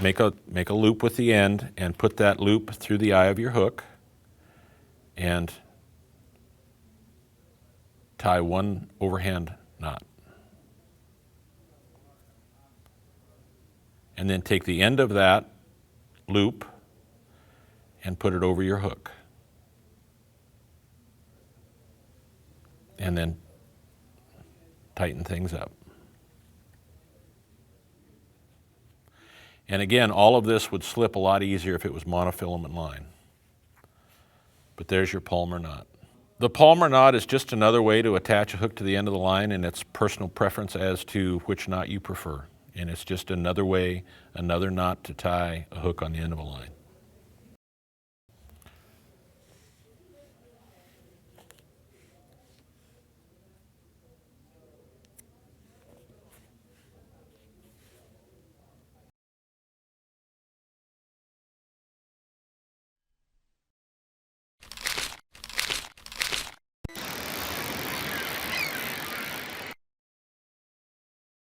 make a loop with the end and put that loop through the eye of your hook and tie one overhand knot. And then take the end of that loop and put it over your hook. And then tighten things up. And again, all of this would slip a lot easier if it was monofilament line. But there's your Palmer knot. The Palmer knot is just another way to attach a hook to the end of the line, and it's personal preference as to which knot you prefer. And it's just another way, another knot to tie a hook on the end of a line.